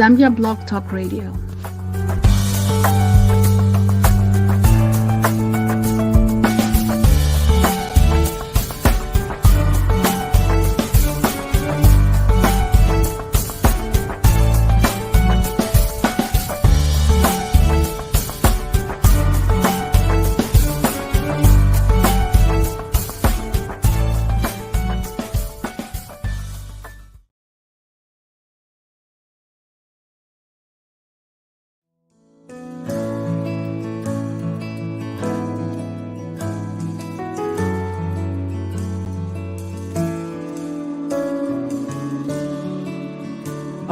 Zambia Blog Talk Radio.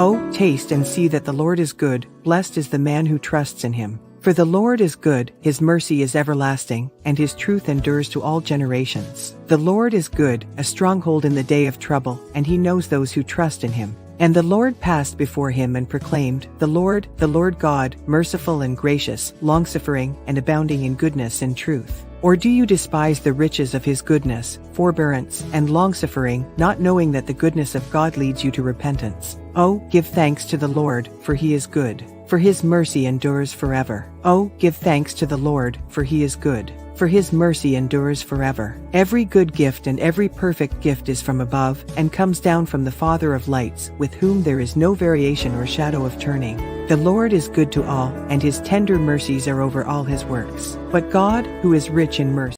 Oh, taste and see that the Lord is good, blessed is the man who trusts in him. For the Lord is good, his mercy is everlasting, and his truth endures to all generations. The Lord is good, a stronghold in the day of trouble, and he knows those who trust in him. And the Lord passed before him and proclaimed, the Lord God, merciful and gracious, long-suffering, and abounding in goodness and truth. Or do you despise the riches of his goodness, forbearance, and long-suffering, not knowing that the goodness of God leads you to repentance? Oh, give thanks to the Lord, for he is good, for his mercy endures forever. Oh, give thanks to the Lord, for he is good, for his mercy endures forever. Every good gift and every perfect gift is from above, and comes down from the Father of lights, with whom there is no variation or shadow of turning. The Lord is good to all, and his tender mercies are over all his works. But God, who is rich in mercy.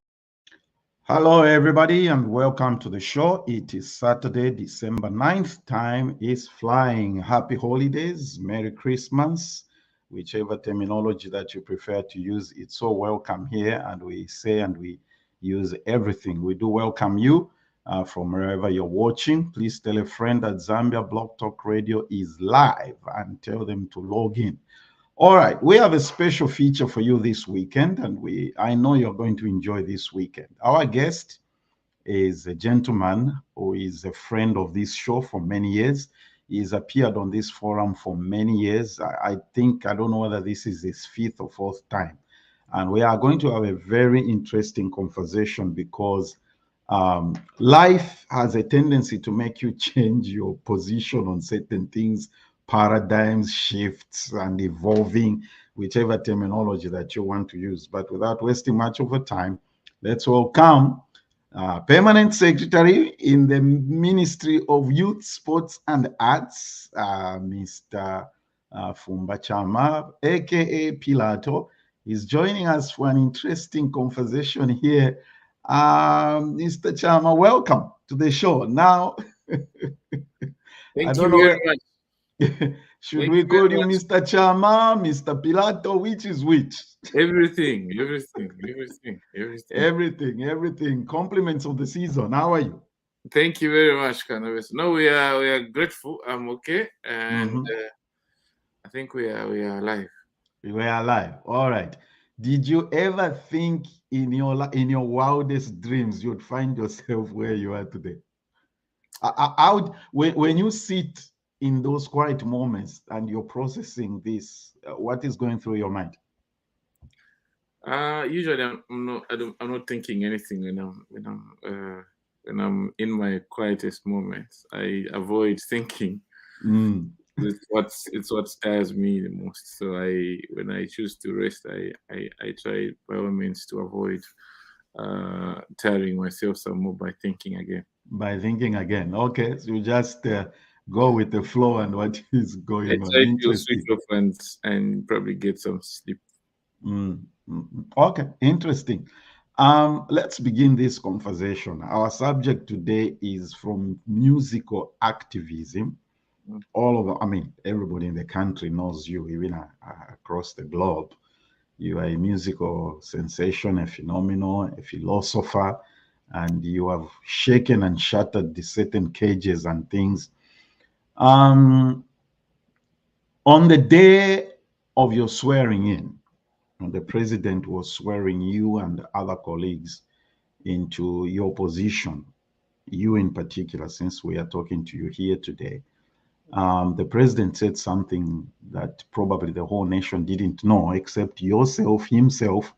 Hello, everybody, and welcome to the show. It is Saturday, December 9th. Time is flying. Happy holidays, Merry Christmas, whichever terminology that you prefer to use. It's so welcome here, and we say and we use everything. We do welcome you from wherever you're watching. Please tell a friend that Zambia Blog Talk Radio is live and tell them to log in. All right, we have a special feature for you this weekend, and I know you're going to enjoy this weekend. Our guest is a gentleman who is a friend of this show for many years. He's appeared on this forum for many years. I don't know whether this is his fifth or fourth time. And we are going to have a very interesting conversation because life has a tendency to make you change your position on certain things, paradigms, shifts, and evolving, whichever terminology that you want to use. But without wasting much of your time, let's welcome Permanent Secretary in the Ministry of Youth, Sports and Arts, Mr. Fumba Chama, aka Pilato. He's joining us for an interesting conversation here. Mr. Chama, welcome to the show. Now, Thank you very much. Should we call you Mr. Chama, Mr. Pilato? Which is which? Everything. Compliments of the season. How are you? Thank you very much, Cannabis. No, we are grateful. I'm okay, and I think we are alive. We were alive. All right. Did you ever think in your wildest dreams you'd find yourself where you are today? When you sit in those quiet moments and you're processing this, what is going through your mind? Usually I'm not thinking anything when I'm in my quietest moments. I avoid thinking. It's what scares me the most. So when I choose to rest, I try by all means to avoid tiring myself some more by thinking again. Okay, so you just go with the flow and what is going on. I try to switch off and probably get some sleep. Okay, interesting. Let's begin this conversation. Our subject today is from musical activism. All over, everybody in the country knows you, even across the globe. You are a musical sensation, a phenomenon, a philosopher, and you have shaken and shattered the certain cages and things. On the day of your swearing in, when the president was swearing you and other colleagues into your position, you in particular, since we are talking to you here today, the president said something that probably the whole nation didn't know, except yourself, himself,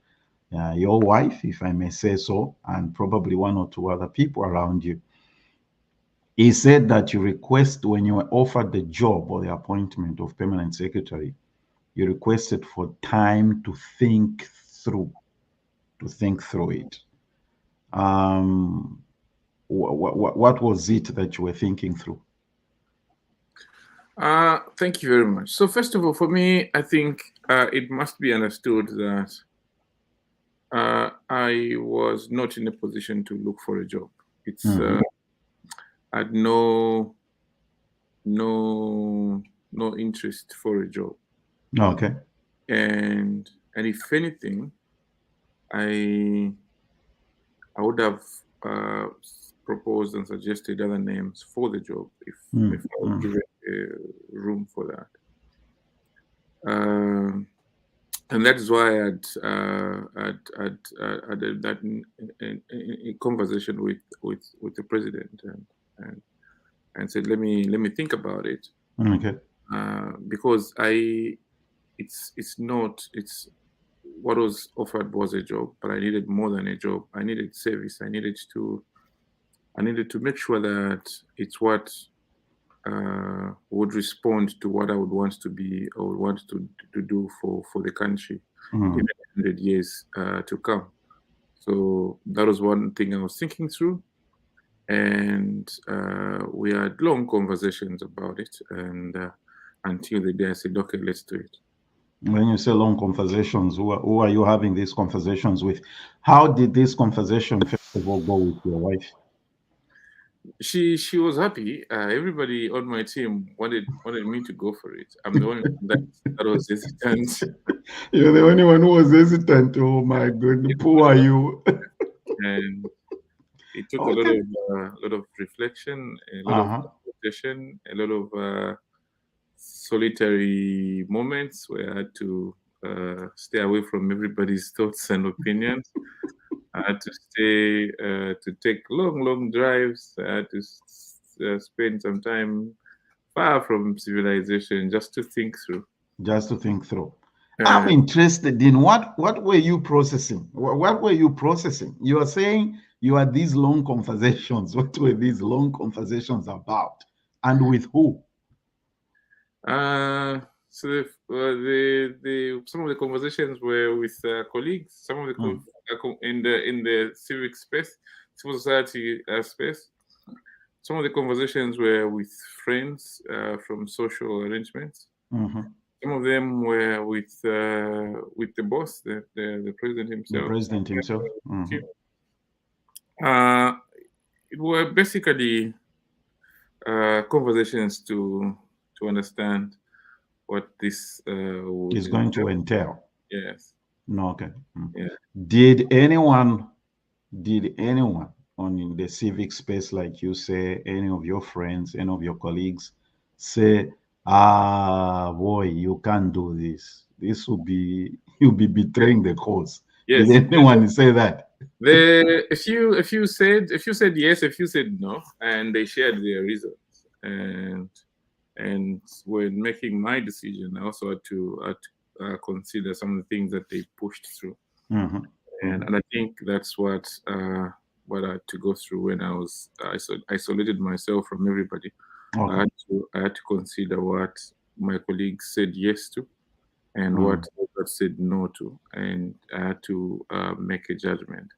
your wife, if I may say so, and probably one or two other people around you. He said that you request, when you were offered the job or the appointment of permanent secretary, you requested for time to think through it. What was it that you were thinking through? Thank you very much. So first of all, for me, I think it must be understood that I was not in a position to look for a job. It's I had no interest for a job. Okay. And if anything, I would have proposed and suggested other names for the job if I was given room for that. And that is why I'd that in conversation with the president and said, let me think about it. Okay. Because it's what was offered was a job, but I needed more than a job. I needed service. I needed to make sure that it's what would respond to what I would want to be or would want to do for the country in 100 years to come. So that was one thing I was thinking through, and we had long conversations about it, and until the day I said, okay, let's do it. When you say long conversations, who are you having these conversations with? How did this conversation, first of all, go with your wife? She was happy. Everybody on my team wanted me to go for it. I'm the only one that was hesitant. You're the only one who was hesitant. Oh my goodness, who are you? And it took a lot of reflection, a lot of conversation, a lot of solitary moments where I had to stay away from everybody's thoughts and opinions. I had to stay to take long drives. I had to spend some time far from civilization just to think through. I'm interested in what were you processing? What were you processing? You are saying you had these long conversations. What were these long conversations about, and with who? So the some of the conversations were with colleagues. Some of the in the civic space, civil society space. Some of the conversations were with friends from social arrangements. Some of them were with the boss, the president himself. The president himself. It were basically conversations to understand what this is going to entail. Yes. No. Okay. Yeah. Did anyone on the civic space, like you say, any of your friends, any of your colleagues, say, boy, you can't do this. This will be, you'll be betraying the cause. Yes. Did anyone say that? If you said yes, if you said no, and they shared their reasons, and when making my decision, I also had to consider some of the things that they pushed through, and I think that's what I had to go through when I was isolated myself from everybody. I had to consider what my colleagues said yes to, and what others said no to, and I had to make a judgment,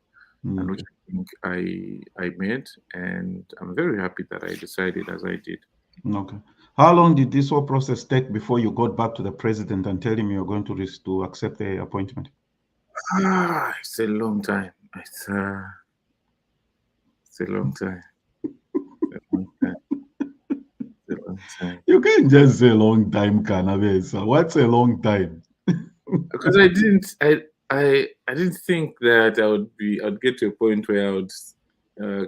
and which I think I made, and I'm very happy that I decided as I did. Okay. How long did this whole process take before you got back to the president and tell him you're going to accept the appointment? It's a long time. It's a long time. You can't just say long time, Canavesa. What's a long time? Because I didn't think that I'd get to a point where I would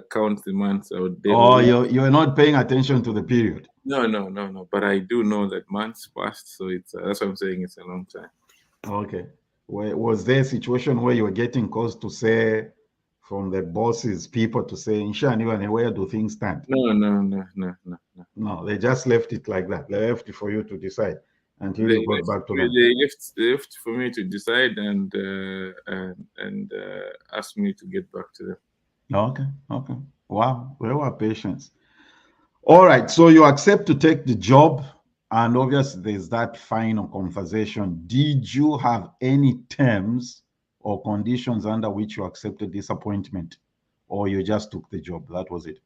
count the months. You're not paying attention to the period. No. But I do know that months passed, so it's that's what I'm saying. It's a long time. Okay. Was there a situation where you were getting calls to say from the bosses, people to say, Nshani, where do things stand? No. They just left it like that. They left it for you to decide until you got back to them. They left for me to decide and asked me to get back to them. Okay. Wow. They were patient. All right, so you accept to take the job, and obviously there's that final conversation. Did you have any terms or conditions under which you accepted this appointment, or you just took the job? That was it.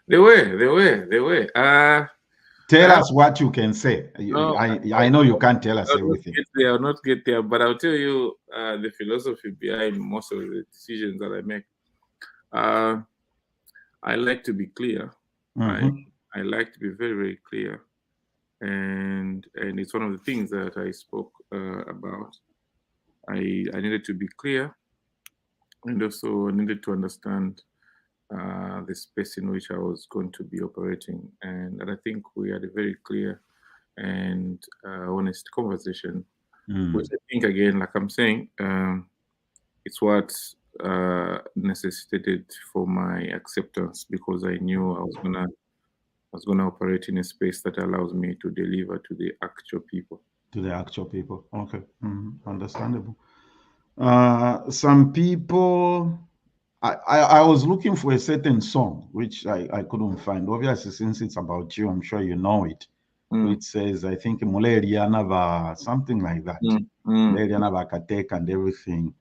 They were. Tell us what you can say. No, I know you can't tell us everything. I'll not get there, but I'll tell you the philosophy behind most of the decisions that I make. I like to be clear. I like to be very, very clear, and it's one of the things that I spoke about. I needed to be clear, and also needed to understand the space in which I was going to be operating, and I think we had a very clear and honest conversation, which I think, again, like I'm saying, it's what necessitated for my acceptance, because I knew I was gonna operate in a space that allows me to deliver to the actual people. To the actual people. Okay, understandable. Some people. I was looking for a certain song which I couldn't find. Obviously, since it's about you, I'm sure you know it. Which says, I think Mulerianava, something like that. Mulerianava Katek and everything,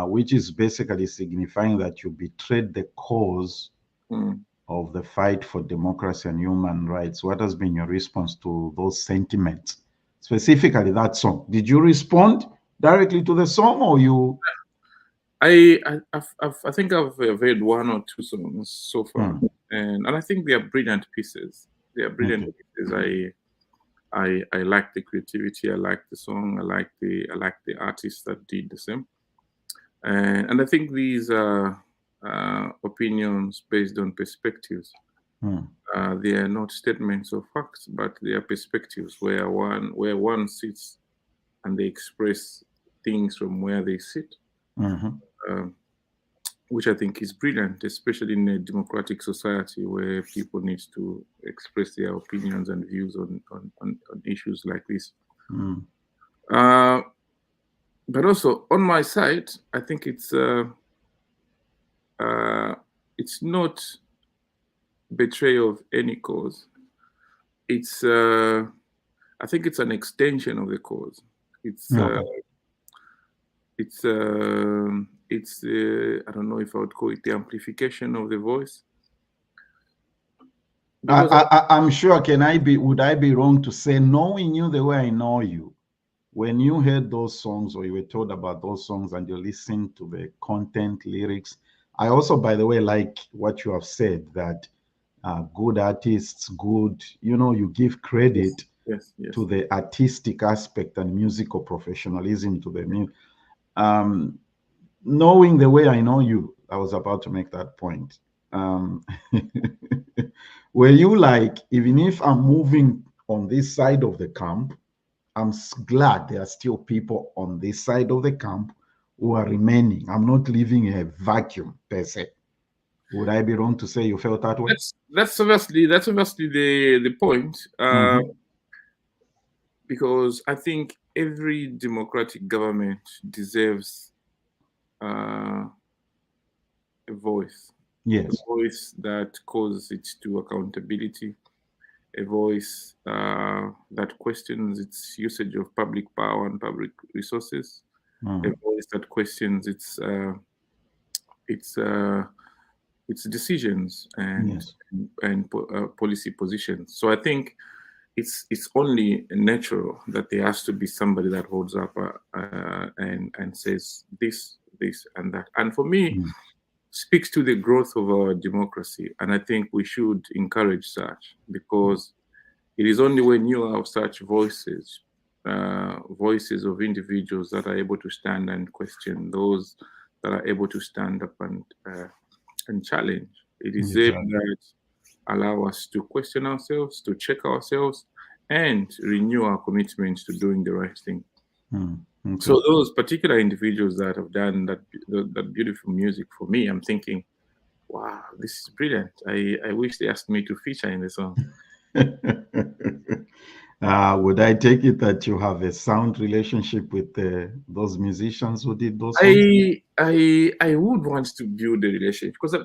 which is basically signifying that you betrayed the cause of the fight for democracy and human rights. What has been your response to those sentiments? Specifically that song. Did you respond directly to the song, or you? I think I've read one or two songs so far, and I think they are brilliant pieces. They are brilliant pieces. I like the creativity. I like the song. I like the artists that did the same. And I think these are opinions based on perspectives. They are not statements of facts, but they are perspectives where one sits and they express things from where they sit. Which I think is brilliant, especially in a democratic society where people need to express their opinions and views on issues like this. But also on my side, I think it's not betrayal of any cause. It's I think it's an extension of the cause. It's I don't know if I would call it the amplification of the voice. I'm sure. Would I be wrong to say, knowing you the way I know you, when you heard those songs or you were told about those songs and you listened to the content, lyrics? I also, by the way, like what you have said, that good artists, you give credit yes. to the artistic aspect and musical professionalism to the music. Knowing the way I know you, I was about to make that point. Were you like, even if I'm moving on this side of the camp, I'm glad there are still people on this side of the camp who are remaining. I'm not leaving a vacuum per se. Would I be wrong to say you felt that way? That's obviously the point. Because I think every democratic government deserves a voice. Yes. A voice that calls it to accountability, a voice that questions its usage of public power and public resources, a voice that questions its decisions and policy positions. So I think it's only natural that there has to be somebody that holds up and says this and that. And for me, speaks to the growth of our democracy. And I think we should encourage such, because it is only when you have such voices of individuals that are able to stand and question, those that are able to stand up and challenge. It is them that allow us to question ourselves, to check ourselves, and renew our commitment to doing the right thing. Okay. So those particular individuals that have done that beautiful music for me, I'm thinking, wow, this is brilliant. I wish they asked me to feature in the song. Would I take it that you have a sound relationship with those musicians who did those songs? I would want to build a relationship, because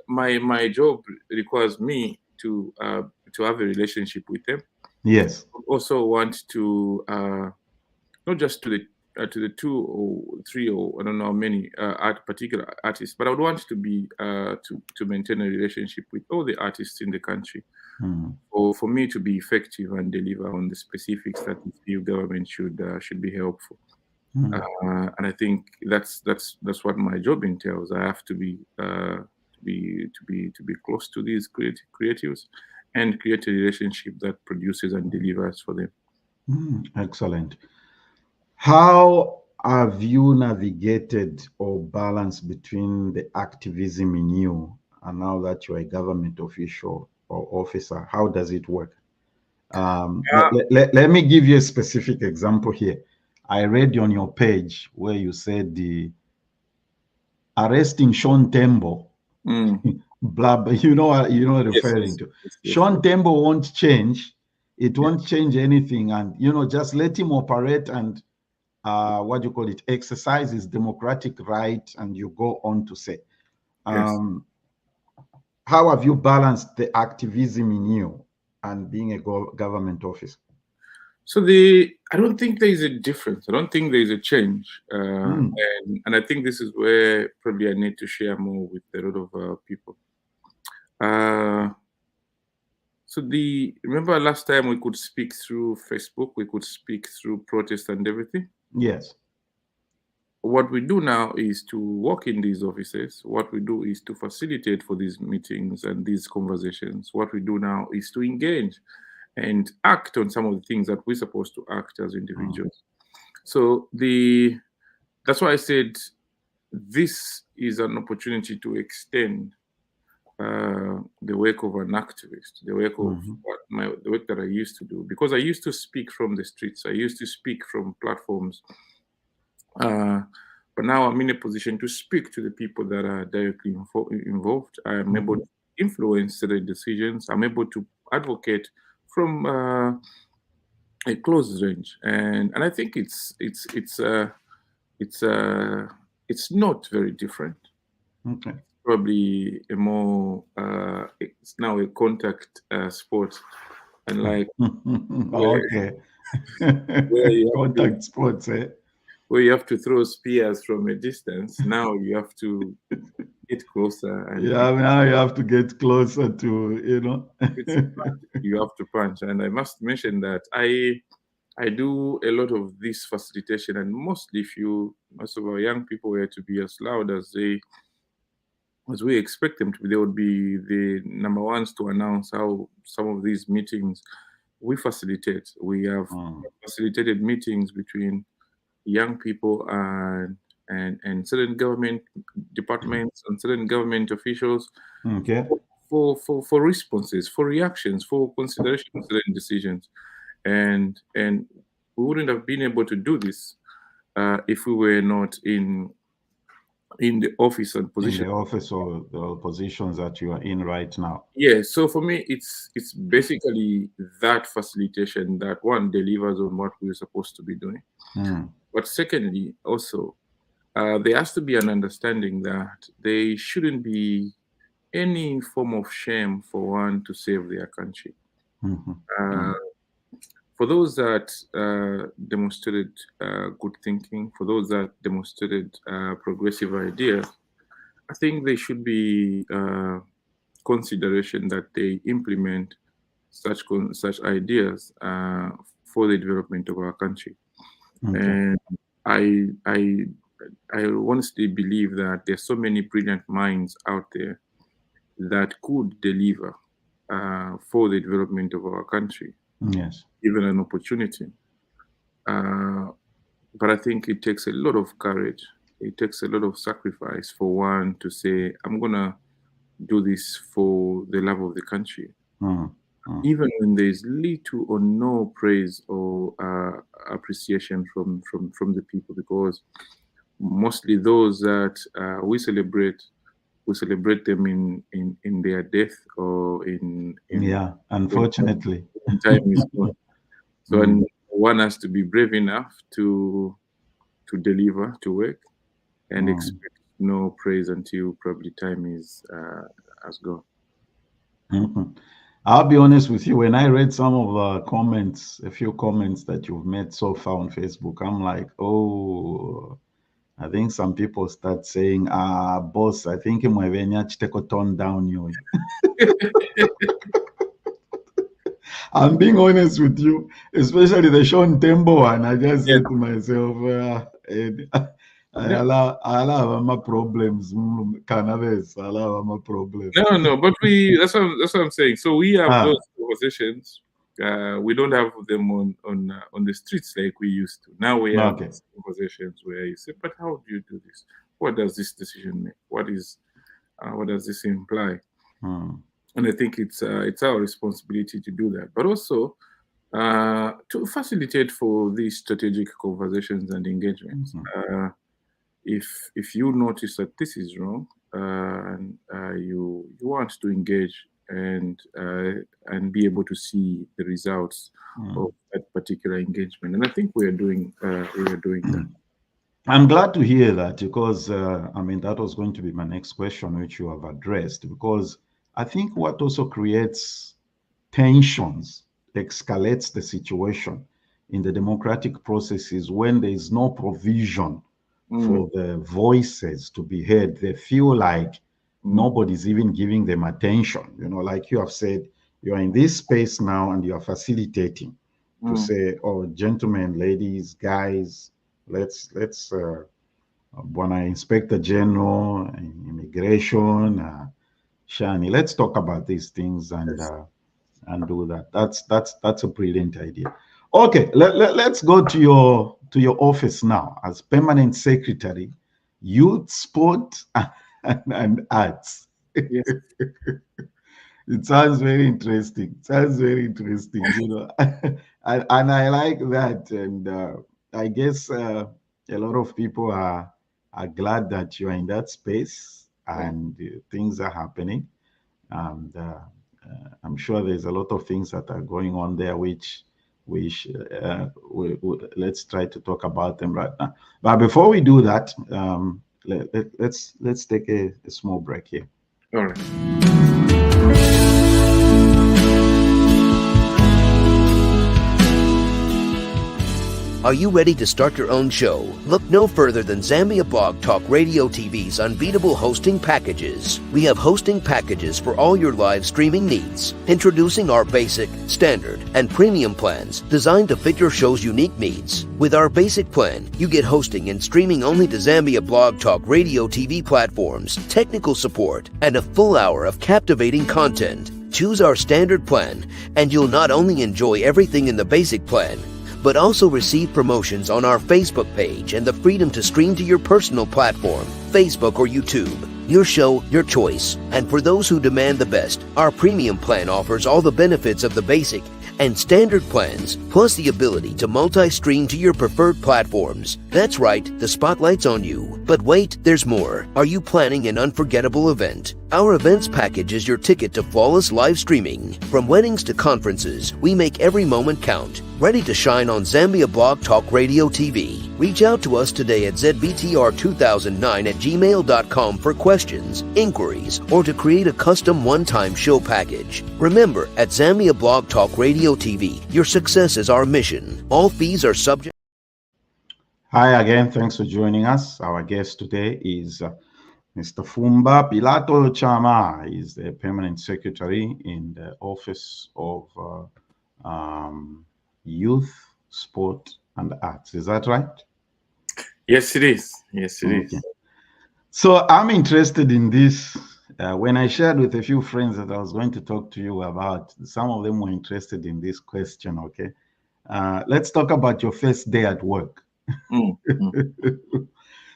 my job requires me to have a relationship with them. Yes. I also want to not just to the 2 or 3 or I don't know how many particular artists, but I would want to be to maintain a relationship with all the artists in the country, for me to be effective and deliver on the specifics that we feel government should be helpful. And I think that's what my job entails. I have to be close to these creatives and create a relationship that produces and delivers for them. Excellent. How have you navigated or balanced between the activism in you and now that you're a government official or officer? How does it work? Let me give you a specific example here. I read on your page where you said the arresting Sean Tembo, blah, blah, you know what referring to. Yes. Sean Tembo won't change. It won't change anything. And, just let him operate and what do you call it, exercise his democratic right, and you go on to say. How have you balanced the activism in you and being a government officer? So I don't think there is a difference. I don't think there is a change. And I think this is where probably I need to share more with a lot of people. So remember last time we could speak through Facebook, we could speak through protest and everything? Yes. What we do now is to work in these offices. What we do is to facilitate for these meetings and these conversations. What we do now is to engage and act on some of the things that we're supposed to act as individuals. So that's why I said this is an opportunity to extend the work of an activist, the work of the work that I used to do, because I used to speak from the streets. I used to speak from platforms. But now I'm in a position to speak to the people that are directly involved. I'm able to influence their decisions. I'm able to advocate from a close range, and I think it's not very different. Okay. Probably a more it's now a contact sport, and like okay, contact sports, eh? Where you have to throw spears from a distance. Now you have to get closer. And now you have to get closer to, you have to punch. And I must mention that I do a lot of this facilitation, and mostly most of our young people were to be as loud as we expect them to be. They would be the number ones to announce how some of these meetings we facilitate. We have facilitated meetings between young people and certain government departments and certain government officials for responses, for reactions, for consideration of certain decisions. And we wouldn't have been able to do this if we were not in the office and position. In the office or the positions that you are in right now. Yeah, so for me, it's basically that facilitation that one delivers on what we're supposed to be doing. But secondly, also, there has to be an understanding that there shouldn't be any form of shame for one to save their country. For those that demonstrated good thinking, for those that demonstrated progressive ideas, I think there should be consideration that they implement such ideas for the development of our country. And I honestly believe that there's so many brilliant minds out there that could deliver for the development of our country. Yes, given an opportunity. But I think it takes a lot of courage. It takes a lot of sacrifice for one to say, I'm gonna do this for the love of the country. Even when there's little or no praise or appreciation from the people, because mostly those that we celebrate them in their death or in unfortunately when time is gone. So and one has to be brave enough to deliver, to work, and expect no praise until probably time is has gone. I'll be honest with you. When I read some of the comments, a few comments that you've made so far on Facebook, I'm like, oh, I think some people start saying, boss, I think Mwevenya Chiteko tone down you. I'm being honest with you, especially the Sean Tembo one. I just Yeah. said to myself, I allow my problems. Cannabis, I allow my problems. No, but that's what I'm saying. So we have those conversations. We don't have them on the streets like we used to. Now we have Okay. these conversations where you say, "But how do you do this? What does this decision make? What does this imply?" And I think it's our responsibility to do that, but also to facilitate for these strategic conversations and engagements. If you notice that this is wrong, and you want to engage and be able to see the results of that particular engagement, and I think we are doing that. I'm glad to hear that because I mean that was going to be my next question, which you have addressed. Because I think what also creates tensions, escalates the situation in the democratic process is when there is no provision for the voices to be heard. They feel like nobody's even giving them attention. You know, like you have said, you are in this space now and you are facilitating to say, oh, gentlemen, ladies, guys, let's Bwana Inspector General, Immigration, Shani, let's talk about these things and do that. That's a brilliant idea. Okay, let's go to your office now as permanent secretary, youth, sport, and arts. Yes. It sounds very interesting. It sounds very interesting, you know. And I like that. And I guess a lot of people are glad that you are in that space and things are happening. And I'm sure there's a lot of things that are going on there, which let's try to talk about them right now. But before we do that, let's take a small break here. All right. Are you ready to start your own show? Look no further than Zambia Blog Talk Radio TV's unbeatable hosting packages. We have hosting packages for all your live streaming needs. Introducing our basic, standard, and premium plans designed to fit your show's unique needs. With our basic plan, you get hosting and streaming only to Zambia Blog Talk Radio TV platforms, technical support, and a full hour of captivating content. Choose our standard plan, and you'll not only enjoy everything in the basic plan, but also receive promotions on our Facebook page and the freedom to stream to your personal platform, Facebook or YouTube. Your show, your choice. And for those who demand the best, our premium plan offers all the benefits of the basic and standard plans, plus the ability to multi-stream to your preferred platforms. That's right, the spotlight's on you. But wait, there's more. Are you planning an unforgettable event? Our events package is your ticket to flawless live streaming. From weddings to conferences, we make every moment count. Ready to shine on Zambia Blog Talk Radio TV. Reach out to us today at zbtr2009@gmail.com for questions, inquiries, or to create a custom one-time show package. Remember, at Zambia Blog Talk Radio TV, your success is our mission. All fees are subject. Hi again. Thanks for joining us. Our guest today is Mr. Fumba Pilato Chama. He's the permanent secretary in the Office of Youth, Sport, and Arts. Is that right? Yes, it is. Yes, it is. So I'm interested in this. When I shared with a few friends that I was going to talk to you about, some of them were interested in this question. Okay, let's talk about your first day at work.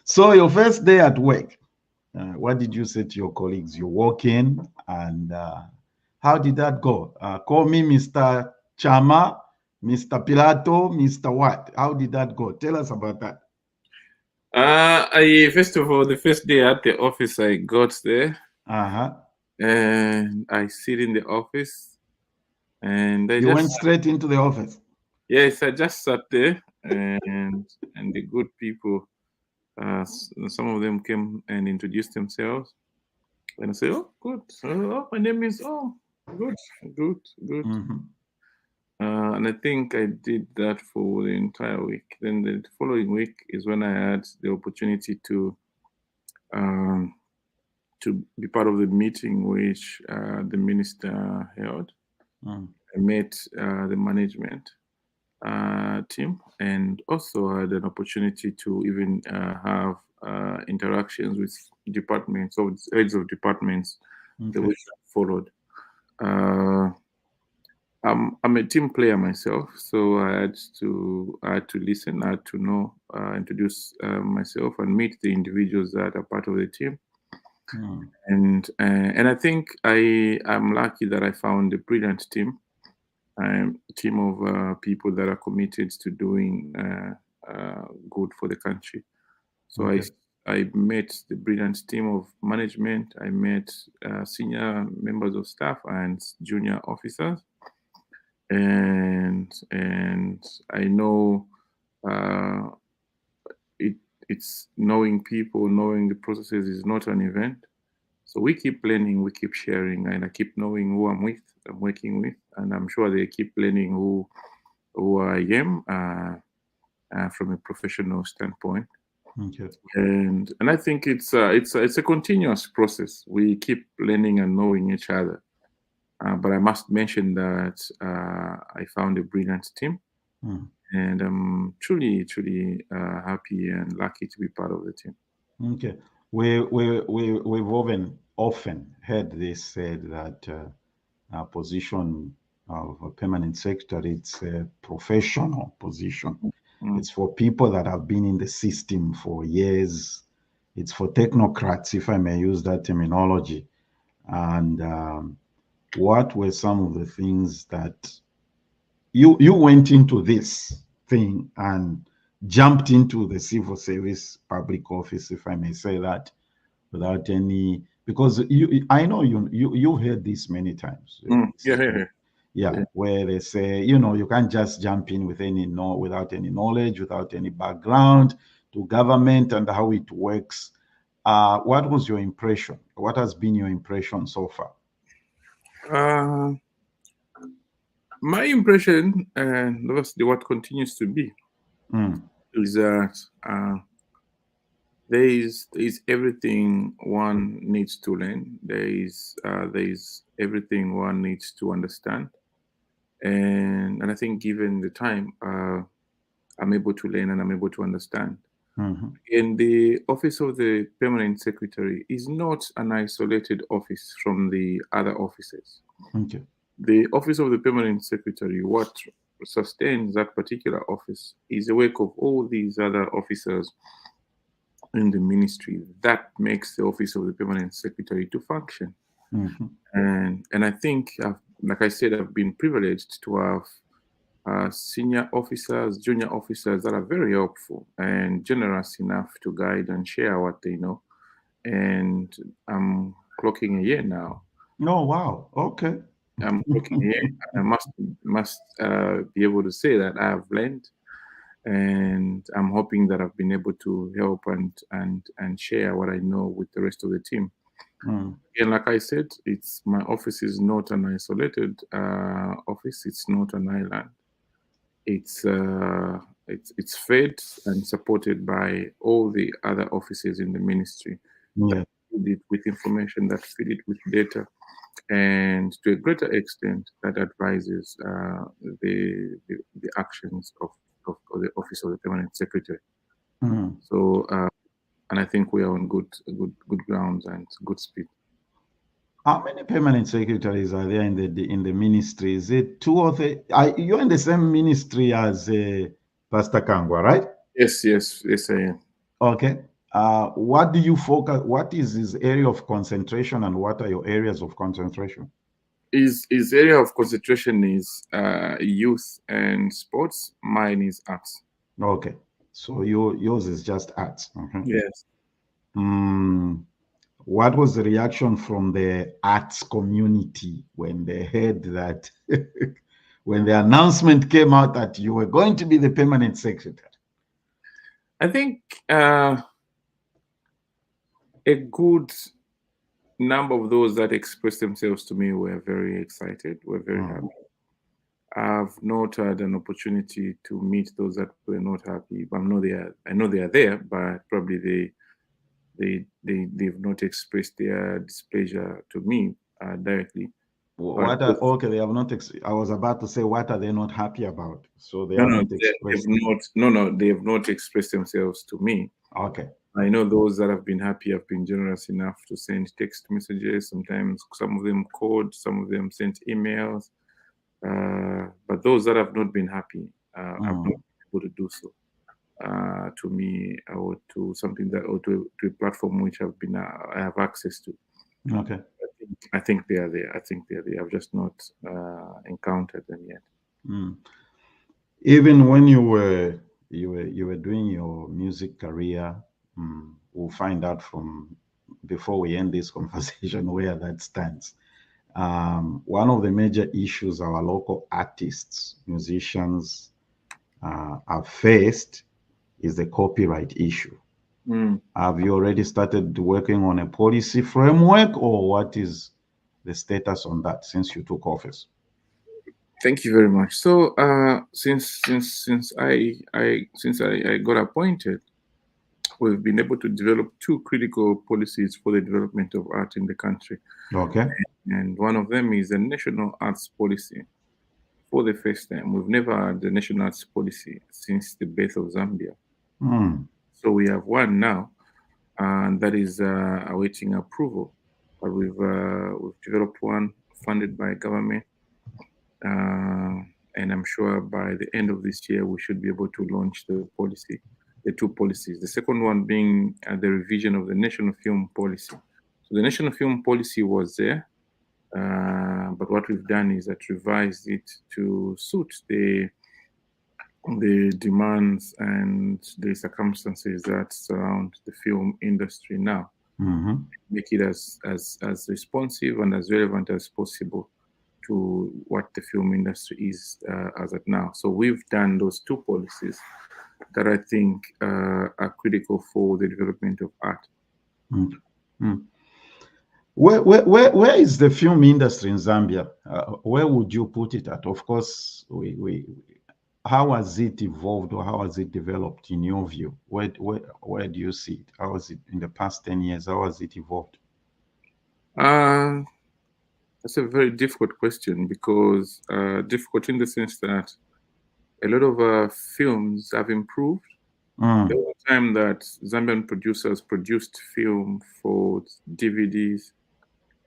So your first day at work, what did you say to your colleagues? You walk in, and how did that go? Call me Mr. Chama, Mr. Pilato, Mr. What? How did that go? Tell us about that. First of all, the first day at the office, I got there, and I sit in the office, and you went straight into the office. Yes, I just sat there, and the good people, some of them came and introduced themselves, and I said, "Oh, good. Oh, my name is Good, good, good. Mm-hmm. And I think I did that for the entire week. Then the following week is when I had the opportunity um, to be part of the meeting which the minister held. Mm. I met the management team, and also had an opportunity to even have interactions with departments or heads of departments the Okay. week that followed. Uh, I'm a team player myself, so I had to listen, I had to know, introduce myself, and meet the individuals that are part of the team. Mm. And I think I'm lucky that I found a brilliant team. A team of people that are committed to doing good for the country. So Okay. I met the brilliant team of management. I met senior members of staff and junior officers, and I know uh, it it's knowing people, knowing the processes is not an event. So we keep learning, we keep sharing, and I keep knowing who I'm working with, and I'm sure they keep learning who I am from a professional standpoint. Okay. And I think it's a continuous process. We keep learning and knowing each other. But I must mention that I found a brilliant team, Mm. and I'm truly happy and lucky to be part of the team. Okay. We've often heard this said that a position of a permanent secretary, it's a professional position. Mm, It's for people that have been in the system for years. It's for technocrats, if I may use that terminology. And what were some of the things that you went into this thing and jumped into the civil service public office, if I may say that, without any, because I know you heard this many times. yeah, yeah, yeah. Yeah, Yeah. where they say, you can't just jump in with without any knowledge, without any background to government and how it works. What was your impression? What has been your impression so far? Uh, my impression, and obviously what continues to be, Mm, is that there is everything one needs to learn. There is everything one needs to understand, and I think given the time, I'm able to learn and I'm able to understand. mhm. And the office of the permanent secretary is not an isolated office from the other offices. Okay. The office of the permanent secretary, what sustains that particular office, is the work of all these other officers in the ministry that makes the office of the permanent secretary to function. Mhm. And I think, like I said, I've been privileged to have senior officers, junior officers that are very helpful and generous enough to guide and share what they know. And I'm clocking a year now. Oh, wow. Okay. I'm clocking a year. I must be able to say that I have learned, and I'm hoping that I've been able to help and share what I know with the rest of the team. Mm, And like I said, it's my office is not an isolated office. It's not an island. It's uh, it's fed and supported by all the other offices in the ministry that yeah. feed it with information, that feed it with data, and to a greater extent that advises the actions of the office of the permanent secretary. Mm. So, and I think we are on good grounds and good speed. How many permanent secretaries are there in the ministry? Is it two or three? You're in the same ministry as Pastor Kangwa, right? Yes, I am. Okay. What do you focus? What is his area of concentration, and what are your areas of concentration? His area of concentration is youth and sports. Mine is arts. Okay. So yours is just arts. Mhm. Yes. Mm, what was the reaction from the arts community when they heard that, when the announcement came out that you were going to be the permanent secretary? I think a good number of those that expressed themselves to me were very excited, were very happy. I've not had an opportunity to meet those that were not happy. I know they are there, but probably they've not expressed their displeasure to me directly. Okay, they have not. I was about to say, what are they not happy about? So they No, haven't expressed. They have not expressed themselves to me. Okay. I know those that have been happy have been generous enough to send text messages. Sometimes some of them called, some of them sent emails. But those that have not been happy have not been able to do so to me or to something that or to a platform which I have access to. Okay. I think they are there. I think they are there. I've just not encountered them yet. Even when you were doing your music career, we'll find out from before we end this conversation where that stands. One of the major issues our local artists, musicians have faced is the copyright issue. Have you already started working on a policy framework, or what is the status on that since you took office? Thank you very much. So since I got appointed, we've been able to develop two critical policies for the development of art in the country. Okay. And one of them is the national arts policy. For the first time, we've never had the national arts policy since the birth of Zambia. So we have one now, and that is awaiting approval. But we've developed one funded by government, and I'm sure by the end of this year we should be able to launch the two policies. The second one being the revision of the national film policy. So the national film policy was there, but what we've done is that revised it to suit the demands and the circumstances that surround the film industry now. Make it as responsive and as relevant as possible to what the film industry is as at now. So we've done those two policies that I think are critical for the development of art. Where is the film industry in Zambia? Where would you put it at? Of course, how has it evolved or how has it developed in your view? Where do you see it? How has it in the past 10 years? How has it evolved? That's a very difficult question because difficult in the sense that a lot of films have improved. There was a time that Zambian producers produced film for DVDs,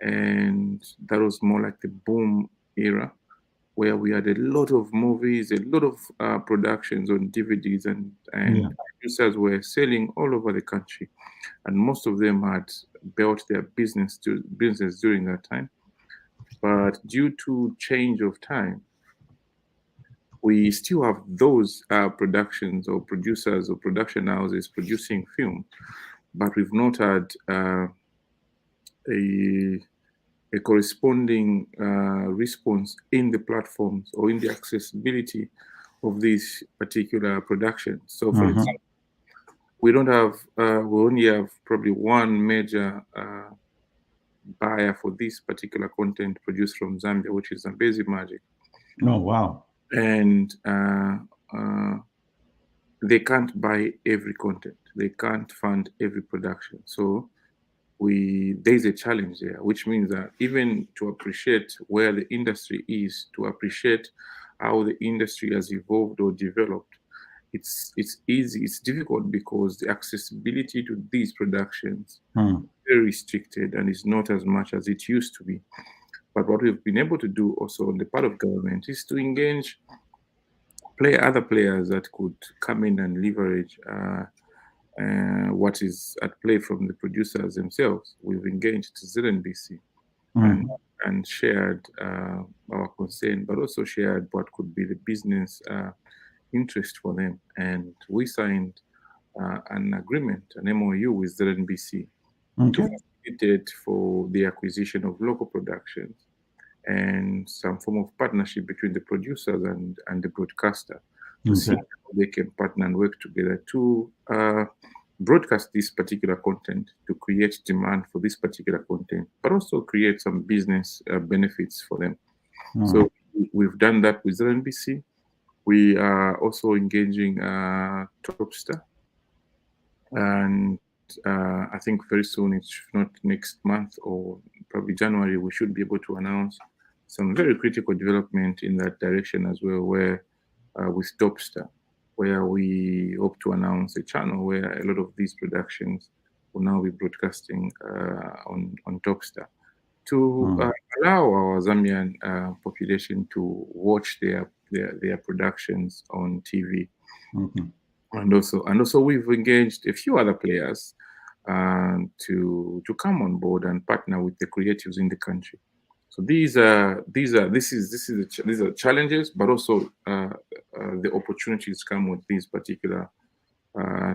and that was more like the boom era, where we had a lot of movies, a lot of productions on DVDs, and producers were selling all over the country, and most of them had built their business during that time. But due to change of time, we still have those productions or producers or production houses producing film, but we've not had a corresponding response in the platforms or in the accessibility of these particular productions. So, for example, we don't have, we only have probably one major buyer for this particular content produced from Zambia, which is Zambezi Magic. Oh, wow. And they can't buy every content. They can't fund every production. So there's a challenge there, which means that even to appreciate where the industry is, to appreciate how the industry has evolved or developed, it's difficult because the accessibility to these productions is very restricted and is not as much as it used to be. But what we've been able to do also on the part of government is to engage other players that could come in and leverage what is at play from the producers themselves. We've engaged ZNBC and shared our concern, but also shared what could be the business interest for them. And we signed an agreement, an MOU with ZNBC to facilitate for the acquisition of local productions and some form of partnership between the producers and the broadcaster to see how they can partner and work together to broadcast this particular content to create demand for this particular content, but also create some business benefits for them. So we've done that with NBC. We are also engaging Topstar, and I think very soon, if not next month or probably January, we should be able to announce some very critical development in that direction as well, where with Topstar, where we hope to announce a channel where a lot of these productions will now be broadcasting on Topstar to allow our Zambian population to watch their productions on TV. And also we've engaged a few other players to come on board and partner with the creatives in the country. So these are challenges, but also the opportunities come with these particular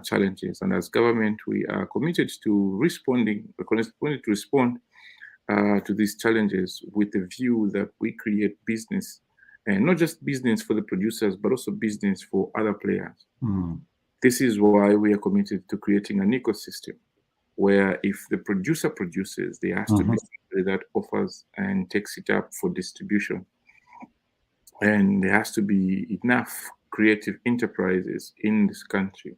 challenges. And as government, we are committed to respond to these challenges with the view that we create business, and not just business for the producers, but also business for other players. This is why we are committed to creating an ecosystem where if the producer produces, there has to be somebody that offers and takes it up for distribution. And there has to be enough creative enterprises in this country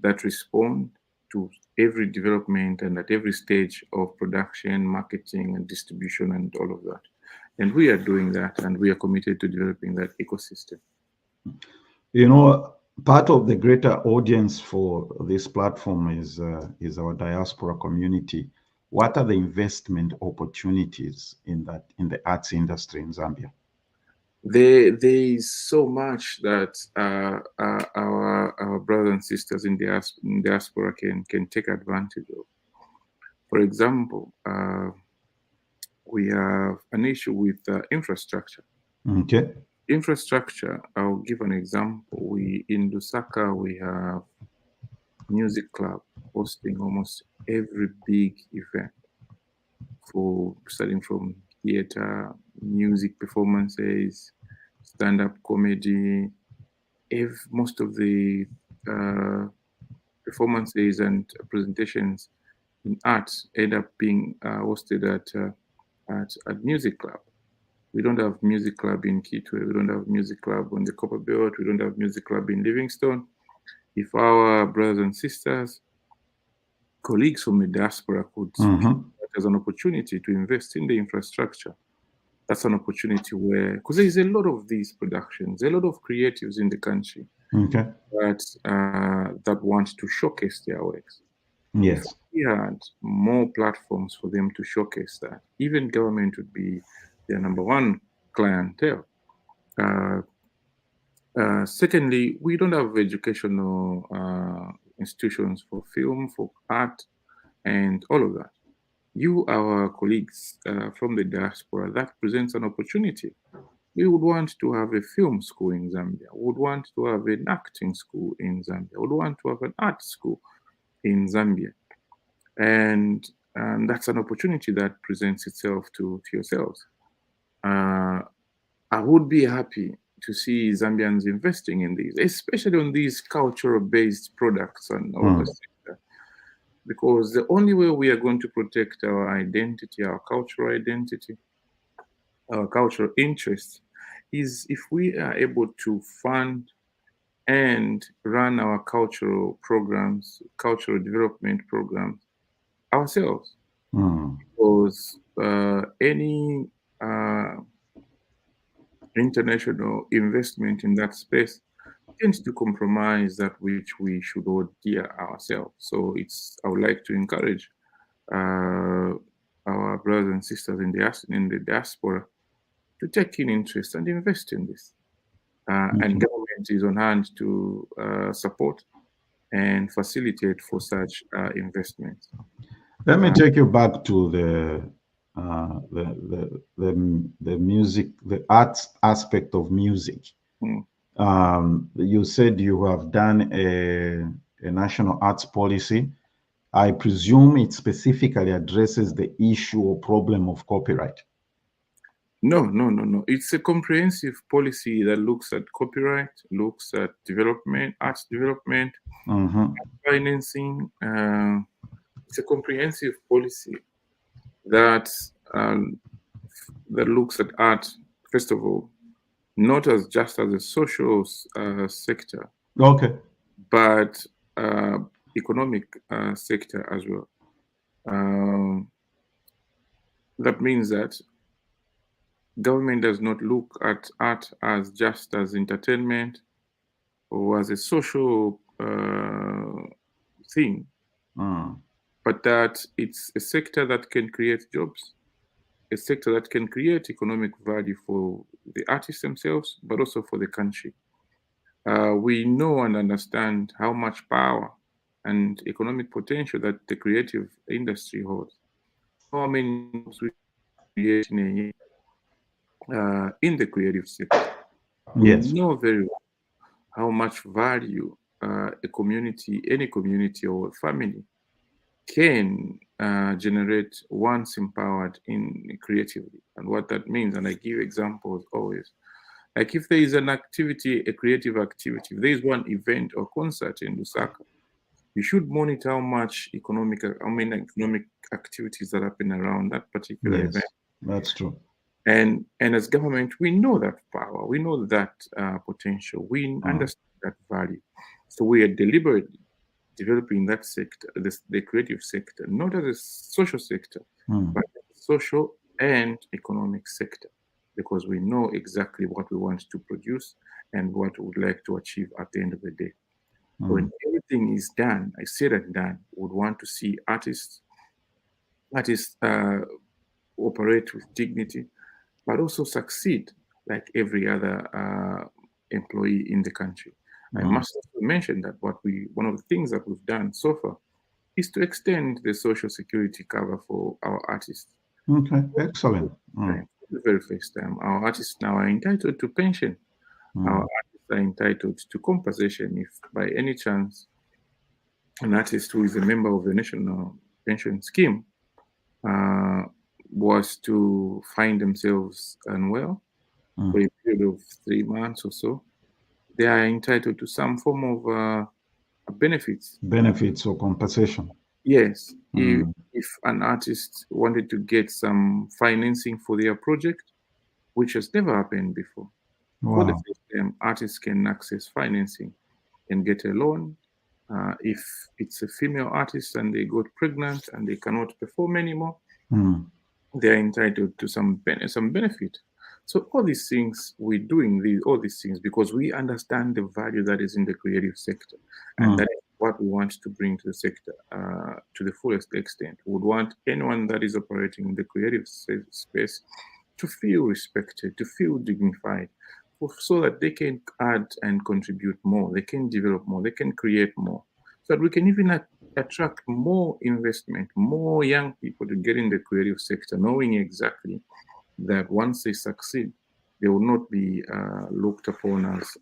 that respond to every development and at every stage of production, marketing, and distribution, and all of that. And we are doing that, and we are committed to developing that ecosystem. You know, part of the greater audience for this platform is our diaspora community. What are the investment opportunities in the arts industry in Zambia? There is so much that our brothers and sisters in diaspora can take advantage of. For example, we have an issue with infrastructure. Okay. Infrastructure, I'll give an example. In Lusaka, we have music club hosting almost every big event, starting from theater, music performances, stand-up comedy. Most of the performances and presentations in arts end up being hosted at music club. We don't have music club in Kitwe. We don't have music club on the Copper Belt. We don't have music club in Livingstone. If our brothers and sisters, colleagues from the diaspora could see that as an opportunity to invest in the infrastructure, that's an opportunity where, because there is a lot of these productions, a lot of creatives in the country that want to showcase their works. Yes. If we had more platforms for them to showcase that, even government would be their number one clientele. Secondly, we don't have educational institutions for film, for art, and all of that. You, our colleagues from the diaspora, that presents an opportunity. We would want to have a film school in Zambia. We would want to have an acting school in Zambia. We would want to have an art school in Zambia. And that's an opportunity that presents itself to yourselves. I would be happy to see Zambians investing in these, especially on these cultural-based products and all this. Because the only way we are going to protect our identity, our cultural identity, our cultural interests, is if we are able to fund and run our cultural programs, cultural development programs ourselves. Because any international investment in that space tends to compromise that which we should hold dear ourselves. So I would like to encourage our brothers and sisters in the diaspora to take in interest and invest in this. And government is on hand to support and facilitate for such investments. Let me take you back to the music, the arts aspect of music. You said you have done a national arts policy. I presume it specifically addresses the issue or problem of copyright. No. It's a comprehensive policy that looks at copyright, looks at development, arts development, financing. It's a comprehensive policy that that looks at art, first of all, not as just as a social sector, Okay. but economic sector as well. That means that government does not look at art as just as entertainment or as a social thing, but that it's a sector that can create jobs, a sector that can create economic value for the artists themselves, but also for the country. We know and understand how much power and economic potential that the creative industry holds. How many jobs we create in a year in the creative sector. We Yes. know very well how much value a community, any community or family can generate once empowered in creatively, and what that means. And I give examples always. Like if there is an activity, a creative activity, if there is one event or concert in Lusaka, you should monitor how many economic activities that happen around that particular event. That's true. And as government, we know that power, we know that potential, we understand that value. So we are deliberately developing that sector, the creative sector, not as a social sector, but as a social and economic sector, because we know exactly what we want to produce and what we would like to achieve at the end of the day. When everything is done, I said and done, we would want to see artists operate with dignity, but also succeed like every other employee in the country. I must also mention that one of the things that we've done so far is to extend the social security cover for our artists. Okay, excellent. For the very first time, our artists now are entitled to pension. Our artists are entitled to compensation if by any chance an artist who is a member of the National Pension Scheme was to find themselves unwell for a period of 3 months or so. They are entitled to some form of benefits. Benefits or compensation. Yes. If an artist wanted to get some financing for their project, which has never happened before. For the first time, artists can access financing and get a loan. If it's a female artist and they got pregnant and they cannot perform anymore, they're entitled to some benefit. So all these things, we're doing all these things because we understand the value that is in the creative sector, and that is what we want to bring to the sector to the fullest extent. We would want anyone that is operating in the creative space to feel respected, to feel dignified, so that they can add and contribute more, they can develop more, they can create more, so that we can even attract more investment, more young people to get in the creative sector, knowing exactly that once they succeed, they will not be looked upon as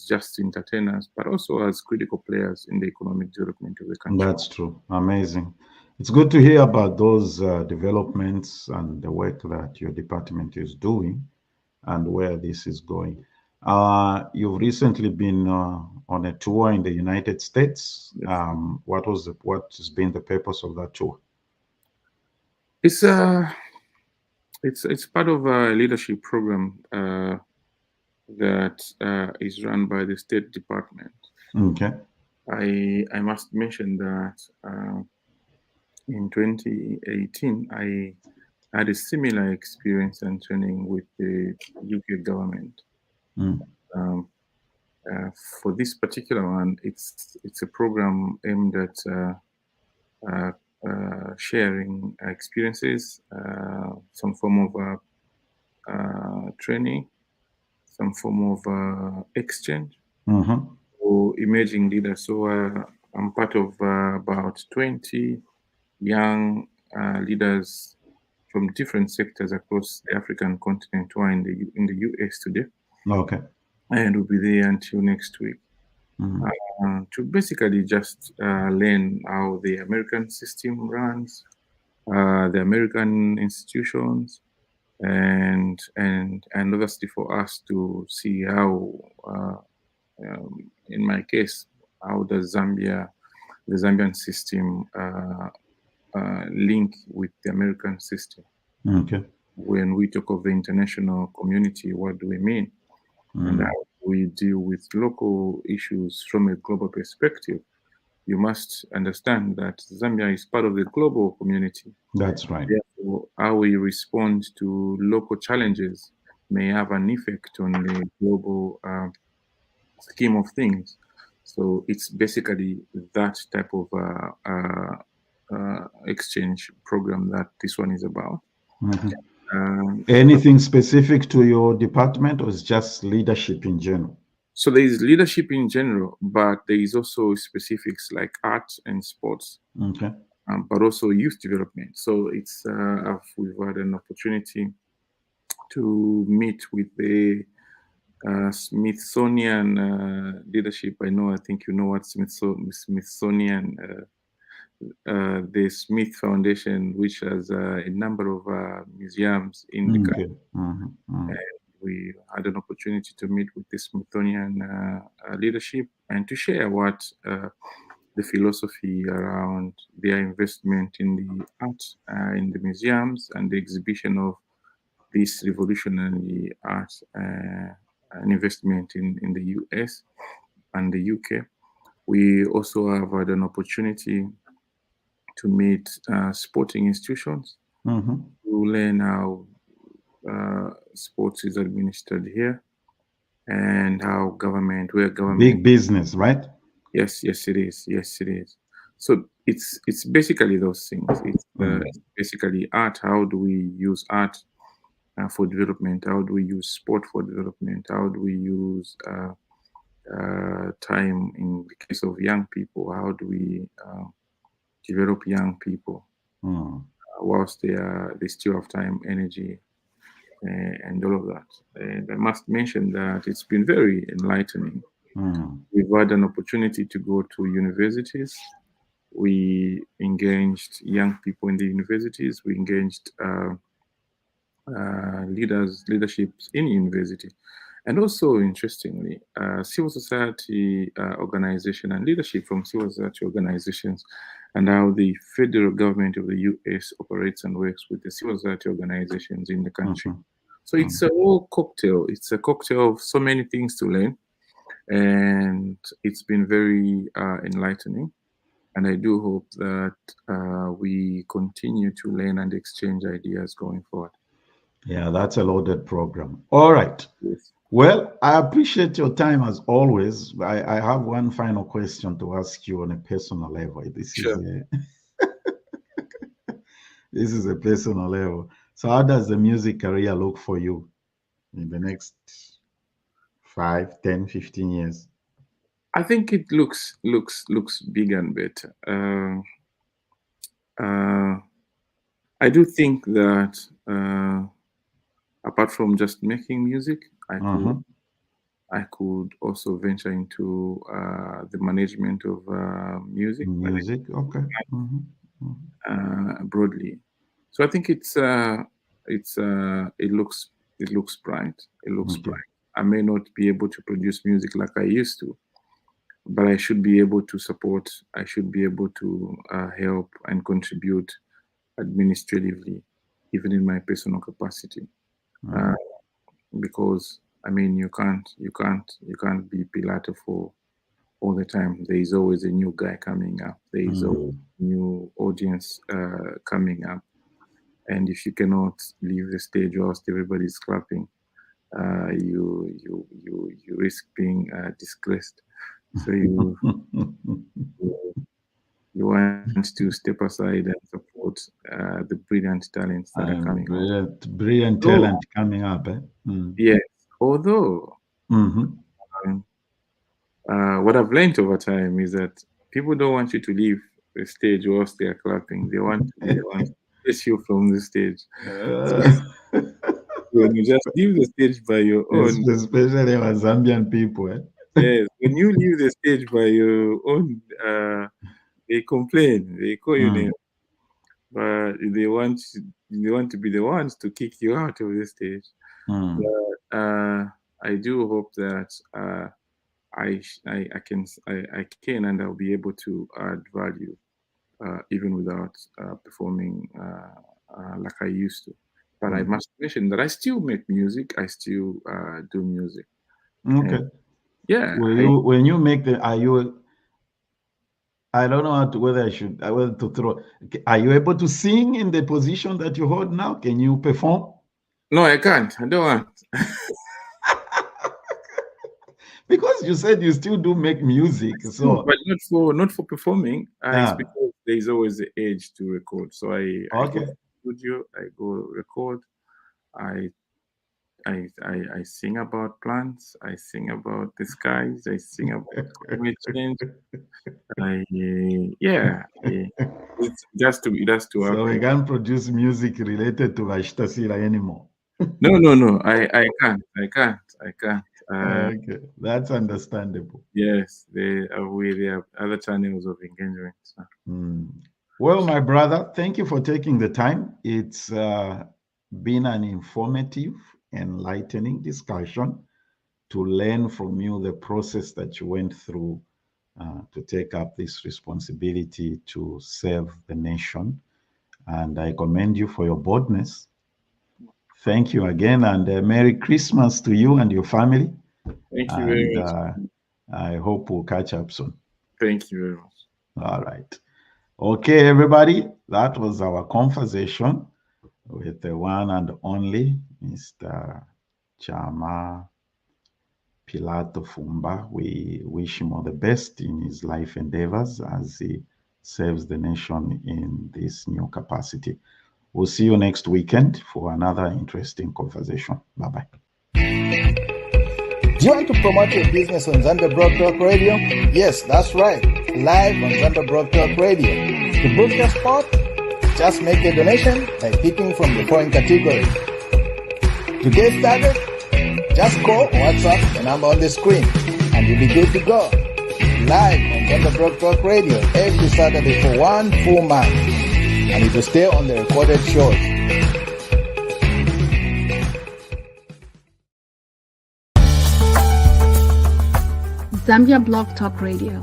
just entertainers, but also as critical players in the economic development of the country. That's true. Amazing. It's good to hear about those developments and the work that your department is doing and where this is going. You've recently been on a tour in the United States. What has been the purpose of that tour? It's part of a leadership program that is run by the State Department. Okay. I must mention that in 2018, I had a similar experience and training with the UK government. For this particular one, it's a program aimed at sharing experiences, some form of training, some form of exchange for emerging leaders. So I'm part of about 20 young leaders from different sectors across the African continent who are in the US today. Okay. And we'll be there until next week. To basically just learn how the American system runs, the American institutions, and obviously for us to see how, in my case, how the Zambian system link with the American system. Okay. When we talk of the international community, what do we mean? And how we deal with local issues from a global perspective. You must understand that Zambia is part of the global community. That's right. Therefore, how we respond to local challenges may have an effect on the global scheme of things. So it's basically that type of exchange program that this one is about. Anything specific to your department, or is just leadership in general? So there is leadership in general, but there is also specifics like art and sports, Okay. but also youth development. So it's we've had an opportunity to meet with the Smithsonian leadership. I think you know what Smithsonian, the Smith Foundation, which has a number of museums in the country. We had an opportunity to meet with the Smithsonian leadership and to share what the philosophy around their investment in the art, in the museums, and the exhibition of this revolutionary art, an investment in the US and the UK. We also have had an opportunity to meet sporting institutions to learn how sports is administered here, and how where government, big business, right? Yes, it is. Yes, it is. So it's basically those things. It's basically art. How do we use art for development? How do we use sport for development? How do we use time in the case of young people? How do we develop young people whilst they still have time, energy, and all of that? And I must mention that it's been very enlightening. We've had an opportunity to go to universities. We engaged young people in the universities. We engaged leaderships in university, and also interestingly, civil society organization and leadership from civil society organizations, and how the federal government of the US operates and works with the civil society organizations in the country. So it's a whole cocktail. It's a cocktail of so many things to learn, and it's been very enlightening. And I do hope that we continue to learn and exchange ideas going forward. Yeah, that's a loaded program. All right. Yes. Well, I appreciate your time as always. I have one final question to ask you on a personal level. This is a personal level. So how does the music career look for you in the next 5, 10, 15 years? I think it looks bigger and better. I do think that apart from just making music, I could also venture into the management of music. Okay. Broadly. So I think it looks bright. It looks bright. I may not be able to produce music like I used to, but I should be able to support. I should be able to help and contribute administratively, even in my personal capacity. Because I mean, you can't be Pilato for all the time. There is always a new guy coming up. There is always a new audience coming up. And if you cannot leave the stage whilst everybody's clapping, you risk being disgraced. So you want to step aside and support the brilliant talents that are coming up. Brilliant talent coming up. Yes. Although what I've learned over time is that people don't want you to leave the stage whilst they are clapping. They want to chase you from the stage. When you just leave the stage by your own, especially our Zambian people. Yes, when you leave the stage by your own, they complain. They call you names. but they want to be the ones to kick you out of the stage. But I do hope that I can and I'll be able to add value even without performing like I used to. But I must mention that I still make music. I still do music. Okay. And, yeah. When you make I don't know whether I want to throw. Are you able to sing in the position that you hold now? Can you perform? No, I can't. I don't want. Because you said you still do make music, so but not for performing. It's because there's always the age to record. So I go to the studio, I go record. I sing about plants. I sing about the skies. I sing about climate change. It's just to happen. So we can't produce music related to Vashtasila anymore. No. I can't. Okay, that's understandable. Yes, there are other channels of engagement. So. Well, my brother, thank you for taking the time. It's been an informative, enlightening discussion to learn from you the process that you went through to take up this responsibility to serve the nation. And I commend you for your boldness. Thank you again, and Merry Christmas to you and your family. Thank you very much. I hope we'll catch up soon. Thank you very much. All right. Okay, everybody, that was our conversation with the one and only Mr. Chama Pilato Fumba. We wish him all the best in his life endeavors as he serves the nation in this new capacity. We'll see you next weekend for another interesting conversation. Bye-bye. Do you want to promote your business on Zambia Broad Talk Radio? Yes, that's right. Live on Zambia Broad Talk Radio. To book your spot, just make a donation by picking from the following categories. To get started, just call or WhatsApp the number on the screen and you'll be good to go. Live on Zambia Broad Talk Radio every Saturday for 1 full month. And it will stay on the recorded shows. Zambia Blog Talk Radio.